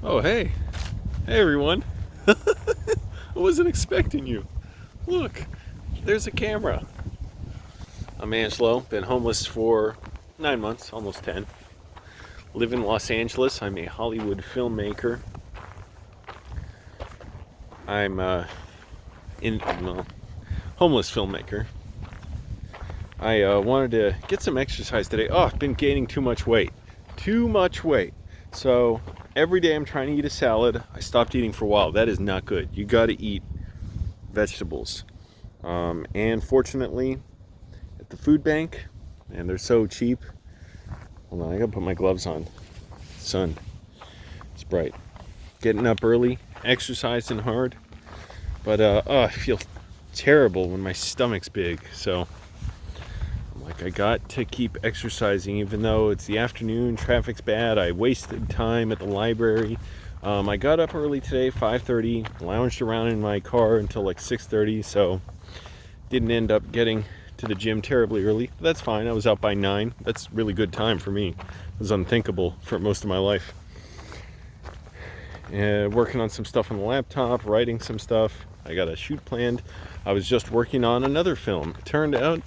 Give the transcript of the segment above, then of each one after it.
Oh, hey. Hey, everyone. I wasn't expecting you. Look, there's a camera. I'm Angelo. Been homeless for 9 months, almost 10. Live in Los Angeles. I'm a Hollywood filmmaker. I'm homeless filmmaker. I wanted to get some exercise today. Oh, I've been gaining too much weight. Too much weight. So every day I'm trying to eat a salad. I stopped eating for a while. That is not good. You got to eat vegetables. And fortunately, at the food bank, and they're so cheap. Hold on, I gotta put my gloves on. Sun, it's bright. Getting up early, exercising hard, but I feel terrible when my stomach's big. So I'm like, I got to keep exercising, even though it's the afternoon, traffic's bad. I wasted time at the library. I got up early today, 5:30, lounged around in my car until like 6:30, so didn't end up getting to the gym terribly early. But that's fine. I was out by 9. That's really good time for me. It was unthinkable for most of my life. Working on some stuff on the laptop, writing some stuff. I got a shoot planned. I was just working on another film. It turned out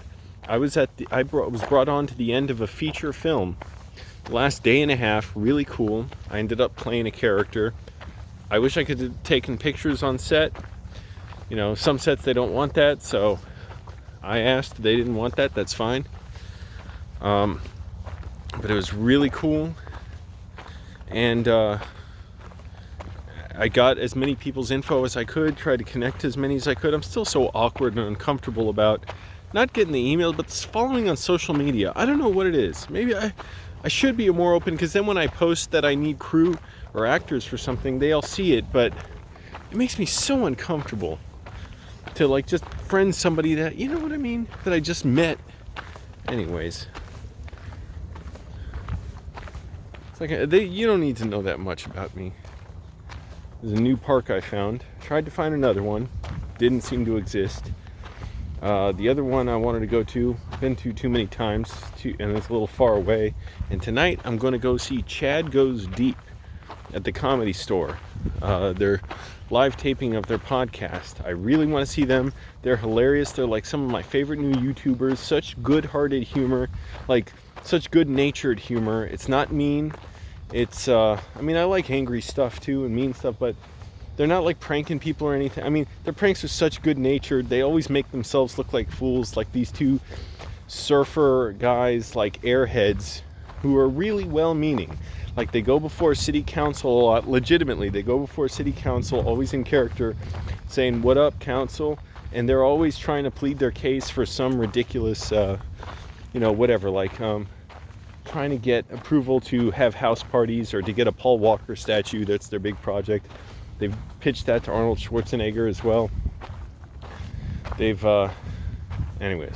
I was brought on to the end of a feature film. Last day and a half, really cool. I ended up playing a character. I wish I could have taken pictures on set. You know, some sets they don't want that, so I asked. They didn't want that. That's fine. But it was really cool, and I got as many people's info as I could. Tried to connect to as many as I could. I'm still so awkward and uncomfortable about not getting the email, but following on social media. I don't know what it is. Maybe I should be more open, because then when I post that I need crew or actors for something, they all see it, but it makes me so uncomfortable to like just friend somebody that, you know what I mean, that I just met. Anyways, it's like you don't need to know that much about me. There's a new park I found. Tried to find another one, didn't seem to exist. The other one I wanted to go to, been to too many times, and it's a little far away. And tonight I'm going to go see Chad Goes Deep at the Comedy Store. They're live taping of their podcast. I really want to see them. They're hilarious. They're like some of my favorite new YouTubers. Such good-hearted humor, like such good-natured humor. It's not mean. It's I like angry stuff too and mean stuff, but they're not like pranking people or anything. I mean, their pranks are such good-natured. They always make themselves look like fools, like these two surfer guys, like airheads, who are really well-meaning. Like, they go before city council a lot, legitimately. They go before city council, always in character, saying, "What up, council?" And they're always trying to plead their case for some ridiculous, whatever, like trying to get approval to have house parties or to get a Paul Walker statue. That's their big project. They've pitched that to Arnold Schwarzenegger as well. They've, anyways,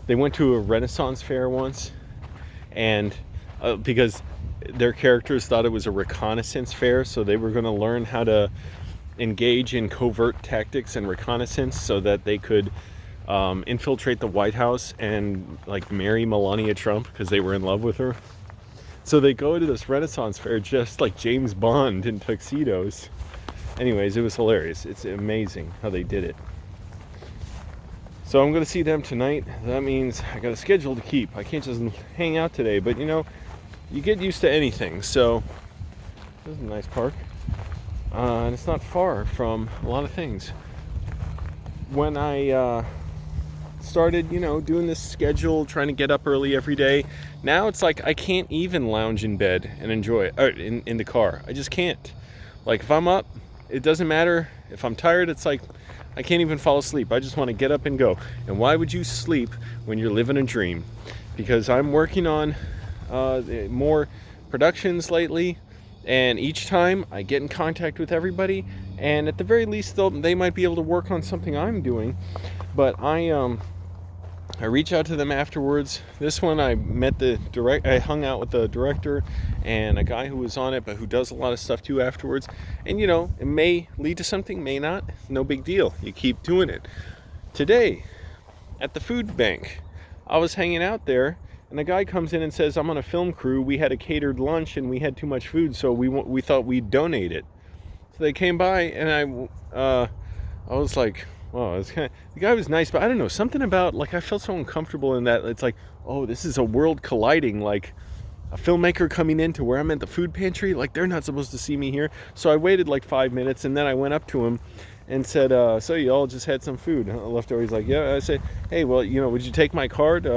they went to a Renaissance fair once, and because their characters thought it was a reconnaissance fair, so they were going to learn how to engage in covert tactics and reconnaissance so that they could infiltrate the White House and like marry Melania Trump because they were in love with her. So they go to this Renaissance fair just like James Bond in tuxedos. Anyways, it was hilarious. It's amazing how they did it. So I'm going to see them tonight. That means I got a schedule to keep. I can't just hang out today, but you get used to anything. So this is a nice park, and it's not far from a lot of things. When I started, doing this schedule, trying to get up early every day, now it's like I can't even lounge in bed and enjoy it, or in the car. I just can't. Like, if I'm up, it doesn't matter. If I'm tired, it's like I can't even fall asleep. I just want to get up and go. And why would you sleep when you're living a dream? Because I'm working on more productions lately, and each time I get in contact with everybody, and at the very least they might be able to work on something I'm doing, but I reach out to them afterwards. This one I hung out with the director and a guy who was on it, but who does a lot of stuff too afterwards, and it may lead to something, may not. No big deal, you keep doing it. Today at the food bank, I was hanging out there, And the guy comes in and says, I'm on a film crew. We had a catered lunch and we had too much food, so we thought we'd donate it. So they came by, and I was like, well, it's kind of, the guy was nice, but I don't know, something about, like, I felt so uncomfortable in that. It's like, oh, this is a world colliding, like a filmmaker coming into where I'm at the food pantry, like they're not supposed to see me here. So I waited like 5 minutes, and then I went up to him and said, so you all just had some food left over? He's like, yeah. I said, hey, well, would you take my card?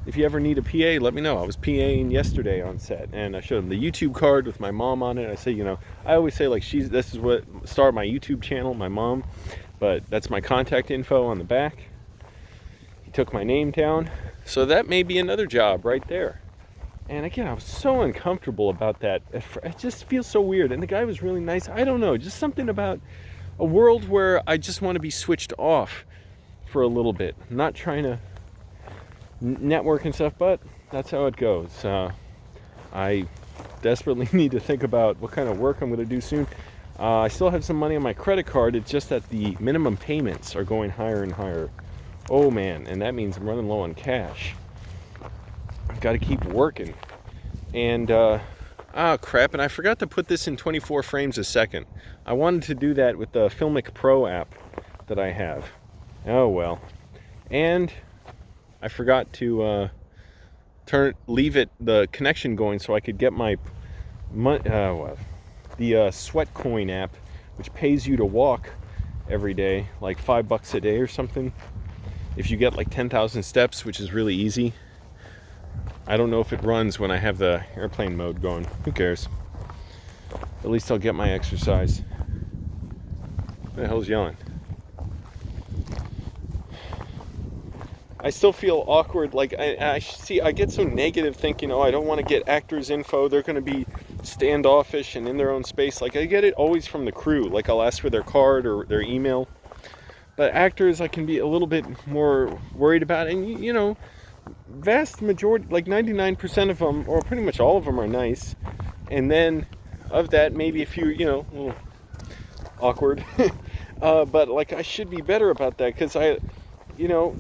If you ever need a PA, let me know. I was PAing yesterday on set, and I showed him the YouTube card with my mom on it. I say, I always say, like, this is what started my YouTube channel, my mom, but that's my contact info on the back. He took my name down, so that may be another job right there. And again, I was so uncomfortable about that. It just feels so weird. And the guy was really nice. I don't know, just something about a world where I just want to be switched off for a little bit. I'm not trying to network and stuff, but that's how it goes. I desperately need to think about what kind of work I'm going to do soon. I still have some money on my credit card. It's just that the minimum payments are going higher and higher. Oh man, and that means I'm running low on cash. I've got to keep working. And crap, and I forgot to put this in 24 frames a second. I wanted to do that with the Filmic Pro app that I have. Oh well. And I forgot to leave the connection going so I could get the Sweat Coin app, which pays you to walk every day, like $5 a day or something. If you get like 10,000 steps, which is really easy. I don't know if it runs when I have the airplane mode going. Who cares? At least I'll get my exercise. What the hell's yelling? I still feel awkward. Like I get so negative thinking, I don't want to get actors' info. They're going to be standoffish and in their own space. Like I get it always from the crew. Like I'll ask for their card or their email. But actors, I can be a little bit more worried about. And vast majority, like 99% of them, or pretty much all of them, are nice. And then of that, maybe a few, a little awkward. But like I should be better about that, because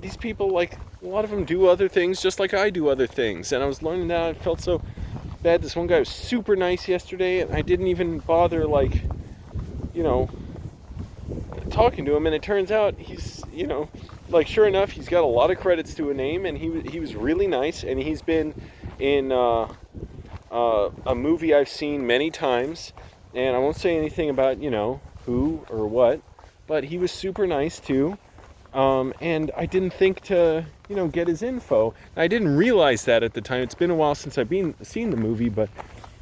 these people, like a lot of them do other things just like I do other things. And I was learning that. I felt so bad. This one guy was super nice yesterday, and I didn't even bother talking to him. And it turns out he's, sure enough, he's got a lot of credits to a name, and he was really nice, and he's been in a movie I've seen many times, and I won't say anything about who or what, but he was super nice too. And I didn't think to get his info. I didn't realize that at the time. It's been a while since I've seen the movie, but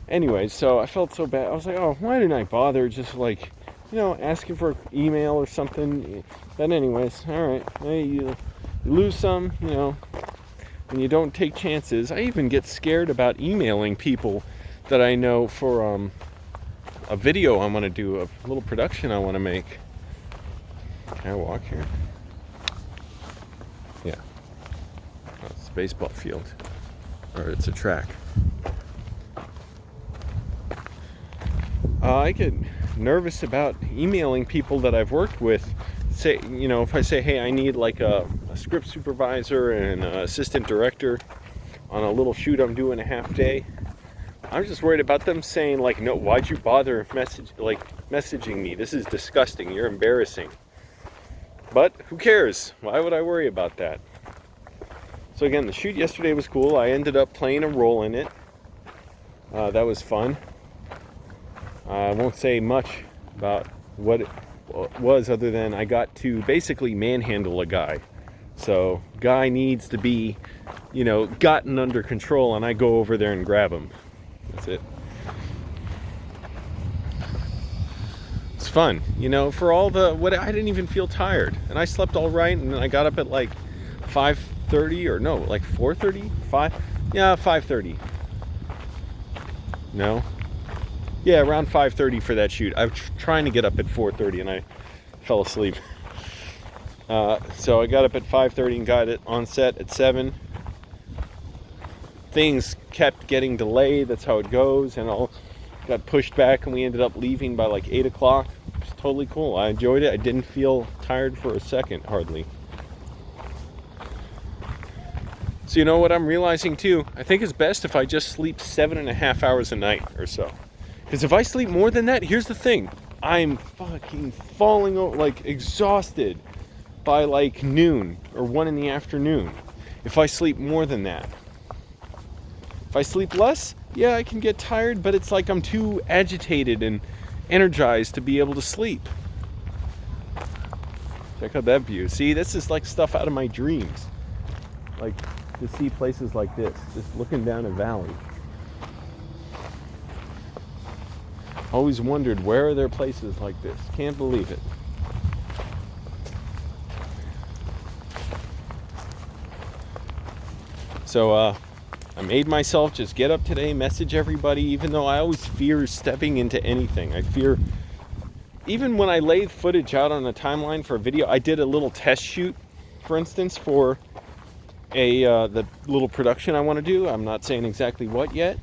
anyway, so I felt so bad. I was like, oh, why didn't I bother just asking for email or something? But anyways, all right. Hey, you lose some, when you don't take chances. I even get scared about emailing people that I know for a video I want to do, a little production I want to make. Can I walk here? Yeah. Oh, it's a baseball field. Or it's a track. I get nervous about emailing people that I've worked with. Say, if I say, hey, I need like a script supervisor and an assistant director on a little shoot I'm doing a half day, I'm just worried about them saying like, no, why'd you bother messaging me? This is disgusting. You're embarrassing. But who cares? Why would I worry about that? So again, the shoot yesterday was cool. I ended up playing a role in it. That was fun. I won't say much about what it was, other than I got to basically manhandle a guy. So guy needs to be, gotten under control, and I go over there and grab him. That's it. It's fun, for all I didn't even feel tired, and I slept all right, and then I got up at like 5:30, or no, like 4:30, 5:30. No. Yeah, around 5:30 for that shoot. I was trying to get up at 4:30 and I fell asleep. So I got up at 5:30 and got it on set at 7. Things kept getting delayed. That's how it goes, and all got pushed back, and we ended up leaving by like 8 o'clock. It was totally cool. I enjoyed it. I didn't feel tired for a second, hardly. So you know what I'm realizing too? I think it's best if I just sleep 7.5 hours a night or so. Because if I sleep more than that, here's the thing. I'm fucking falling over, like exhausted by like noon or 1 in the afternoon. If I sleep more than that. If I sleep less, yeah, I can get tired, but it's like I'm too agitated and energized to be able to sleep. Check out that view. See, this is like stuff out of my dreams. Like to see places like this, just looking down a valley. Always wondered, where are there places like this? Can't believe it. So I made myself just get up today, message everybody, even though I always fear stepping into anything. I fear, even when I laid footage out on a timeline for a video, I did a little test shoot, for instance, for the little production I want to do. I'm not saying exactly what yet.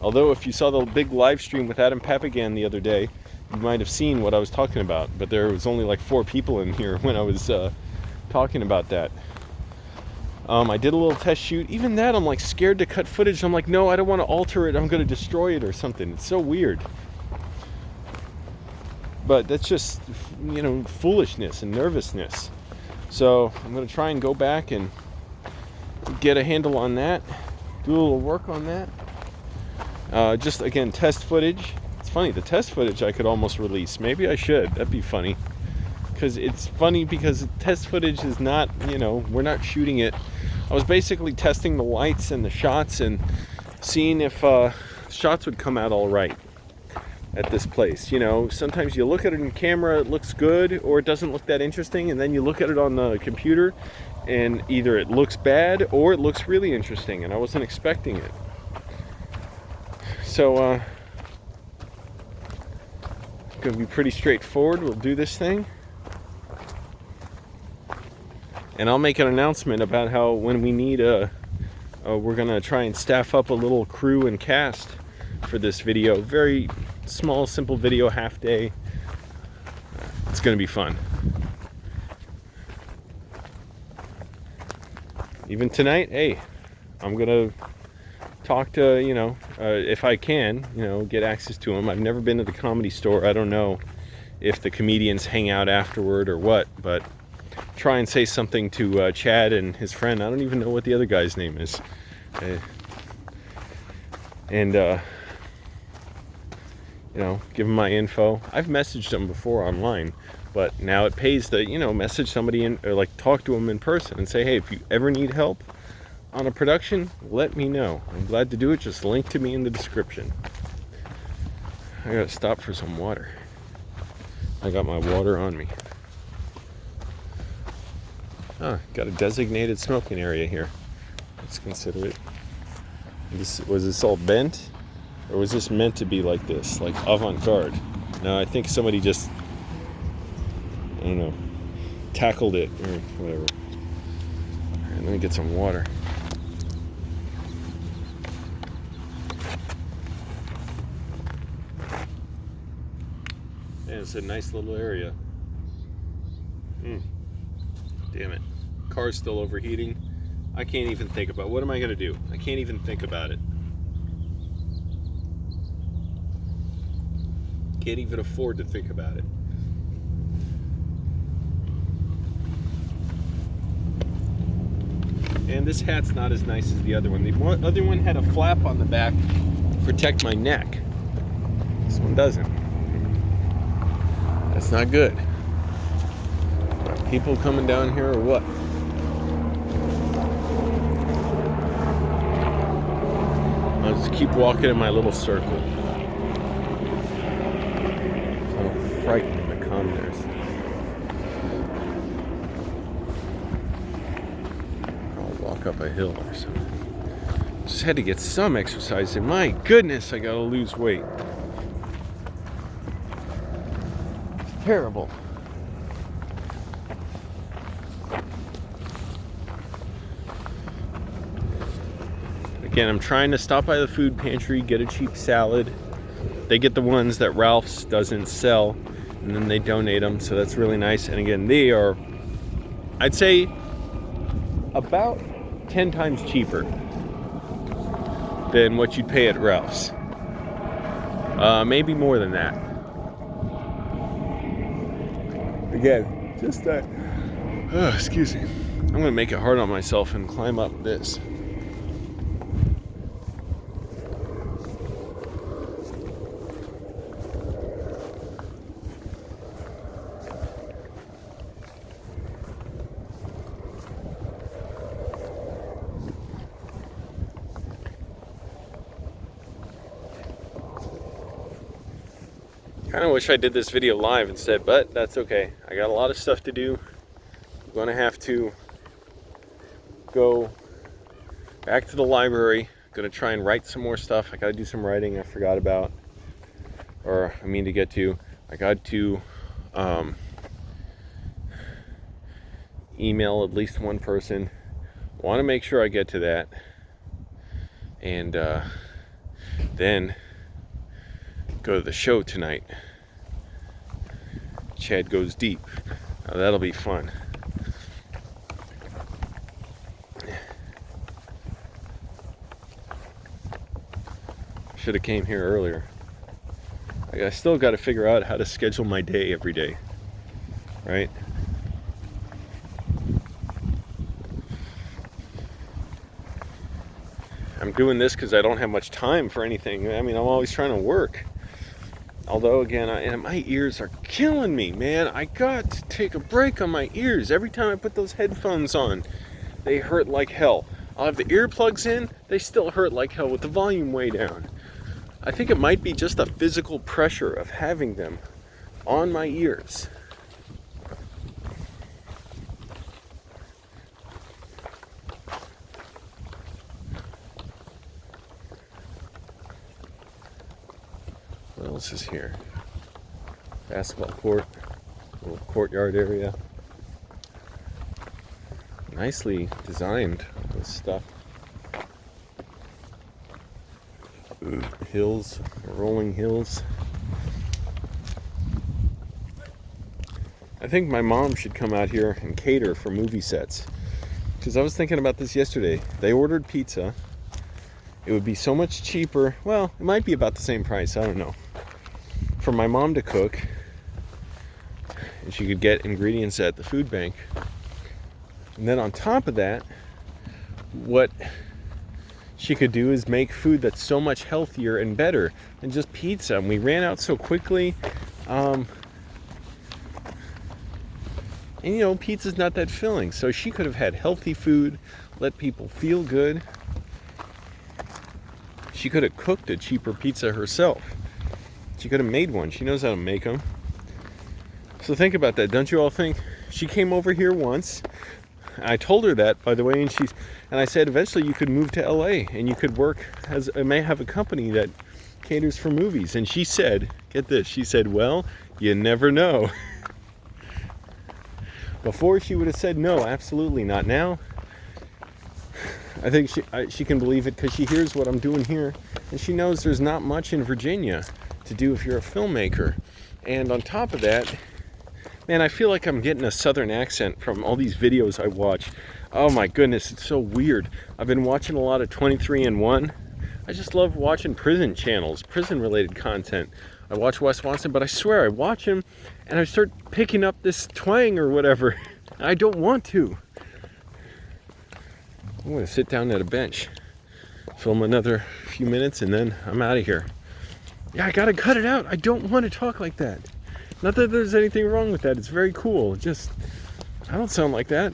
Although if you saw the big live stream with Adam Papagan the other day, you might have seen what I was talking about. But there was only like 4 people in here when I was talking about that. I did a little test shoot. Even that, I'm like scared to cut footage. I'm like, no, I don't want to alter it. I'm going to destroy it or something. It's so weird. But that's just, you know, foolishness and nervousness. So I'm going to try and go back and get a handle on that. Do a little work on that. Just, again, test footage. It's funny, the test footage I could almost release. Maybe I should. That'd be funny. Because it's funny because test footage is not, you know, we're not shooting it. I was basically testing the lights and the shots and seeing if shots would come out all right at this place. You know, sometimes you look at it in camera, it looks good, or it doesn't look that interesting, and then you look at it on the computer and either it looks bad or it looks really interesting, and I wasn't expecting it. So it's gonna be pretty straightforward. We'll do this thing, and I'll make an announcement about how when we need we're gonna try and staff up a little crew and cast for this video. Very small, simple video, half day. It's gonna be fun. Even tonight, hey, I'm gonna talk to, you know, if I can, you know, get access to them. I've never been to the Comedy Store. I don't know if the comedians hang out afterward or what, but try and say something to Chad and his friend. I don't even know what the other guy's name is. And you know, give them my info. I've messaged them before online, but now it pays to, you know, message somebody in, or like talk to them in person and say, hey, if you ever need help on a production, let me know. I'm glad to do it. Just link to me in the description. I gotta stop for some water. I got my water on me. Got a designated smoking area here. Let's consider it. Was this all bent? Or was this meant to be like this? Like avant-garde? No, I think somebody just, I don't know, tackled it or whatever. Alright, let me get some water. Yeah, it's a nice little area. Damn it. Car's still overheating. I can't even think about, what am I gonna do? I can't even think about it. Can't even afford to think about it. And this hat's not as nice as the other one. The other one had a flap on the back to protect my neck. This one doesn't. That's not good. People coming down here or what? I'll just keep walking in my little circle. So frightening, the commoners. I'll walk up a hill or something. Just had to get some exercise in. My goodness, I gotta lose weight. It's terrible. Again, I'm trying to stop by the food pantry, get a cheap salad. They get the ones that Ralph's doesn't sell, and then they donate them, so that's really nice. And again, they are, I'd say, about 10 times cheaper than what you'd pay at Ralph's. Maybe more than that. Again, just that. Oh, excuse me. I'm gonna make it hard on myself and climb up this. Kind of wish I did this video live instead, but that's okay. I got a lot of stuff to do. I'm gonna have to go back to the library. Gonna try and write some more stuff. I gotta do some writing I forgot about, or I mean to get to. I got to email at least one person. Want to make sure I get to that, and then go to the show tonight. Chad Goes Deep. Now that'll be fun. Should have came here earlier. I still got to figure out how to schedule my day every day, right? I'm doing this because I don't have much time for anything. I mean, I'm always trying to work. Although, again, and my ears are killing me, man. I got to take a break on my ears. Every time I put those headphones on, they hurt like hell. I'll have the earplugs in, they still hurt like hell with the volume way down. I think it might be just the physical pressure of having them on my ears. What else is here? Basketball court, little courtyard area. Nicely designed, this stuff. Hills, rolling hills. I think my mom should come out here and cater for movie sets. Because I was thinking about this yesterday. They ordered pizza. It would be so much cheaper. Well, it might be about the same price. I don't know. For my mom to cook, and she could get ingredients at the food bank. And then on top of that, what she could do is make food that's so much healthier and better than just pizza. And we ran out so quickly. And you know, pizza's not that filling. So she could have had healthy food, let people feel good. She could have cooked a cheaper pizza herself. She could have made one. She knows how to make them. So think about that. Don't you all think? She came over here once. I told her that, by the way, and I said eventually you could move to LA and you could work as may have a company that caters for movies. And she said, get this, she said, well, you never know. Before she would have said no, absolutely not. Now I think she can believe it because she hears what I'm doing here, and she knows there's not much in Virginia to do if you're a filmmaker. And on top of that, man, I feel like I'm getting a southern accent from all these videos I watch. Oh my goodness, it's so weird. I've been watching a lot of 23andMe. I just love watching prison channels, prison related content. I watch Wes Watson, but I swear I watch him and I start picking up this twang or whatever. I don't want to. I'm gonna sit down at a bench, film another few minutes, and then I'm out of here. Yeah, I gotta cut it out. I don't want to talk like that. Not that there's anything wrong with that. It's very cool. Just, I don't sound like that.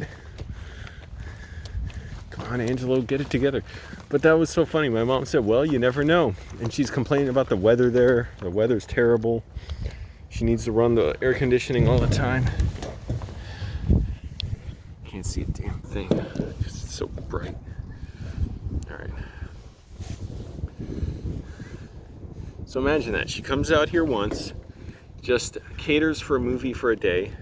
Come on, Angelo, get it together. But that was so funny. My mom said, well, you never know. And she's complaining about the weather there. The weather's terrible. She needs to run the air conditioning all the time. Can't see a damn thing because it's so bright. All right. So imagine that. She comes out here once, just caters for a movie for a day.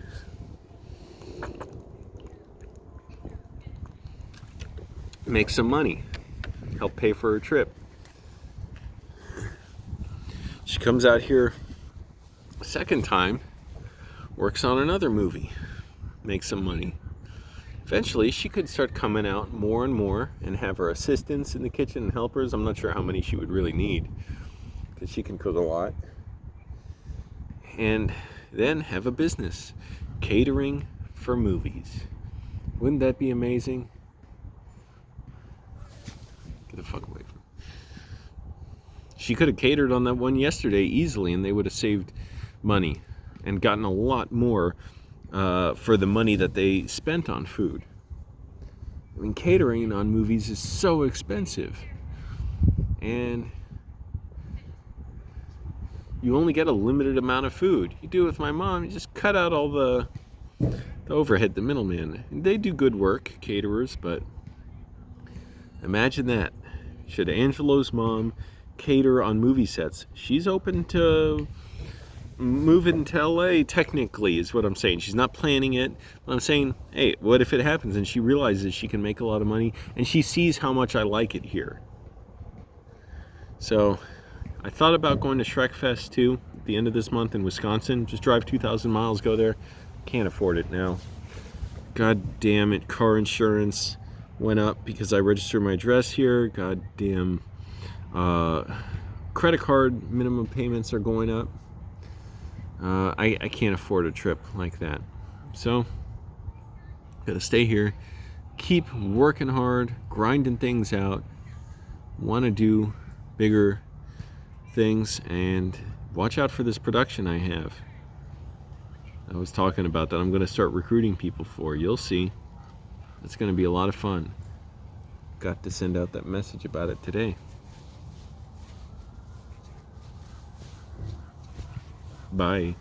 Make some money. Help pay for her trip. She comes out here a second time, works on another movie, makes some money. Eventually, she could start coming out more and more and have her assistants in the kitchen and helpers. I'm not sure how many she would really need because she can cook a lot. And then have a business, catering for movies. Wouldn't that be amazing? Get the fuck away from me. She could have catered on that one yesterday easily, and they would have saved money and gotten a lot more for the money that they spent on food. I mean, catering on movies is so expensive, and you only get a limited amount of food. You do it with my mom, you just cut out all the overhead, the middleman. They do good work, caterers, but imagine that. Should Angelo's mom cater on movie sets? She's open to moving to LA, technically, is what I'm saying. She's not planning it, but I'm saying, hey, what if it happens and she realizes she can make a lot of money and she sees how much I like it here? So I thought about going to Shrek Fest too at the end of this month in Wisconsin. Just drive 2,000 miles, go there. Can't afford it now. God damn it, car insurance went up because I registered my address here. God damn. Credit card minimum payments are going up. I can't afford a trip like that. So, gotta stay here, keep working hard, grinding things out, want to do bigger things, and watch out for this production I have. I was talking about that I'm going to start recruiting people for. You'll see. It's going to be a lot of fun. Got to send out that message about it today. Bye.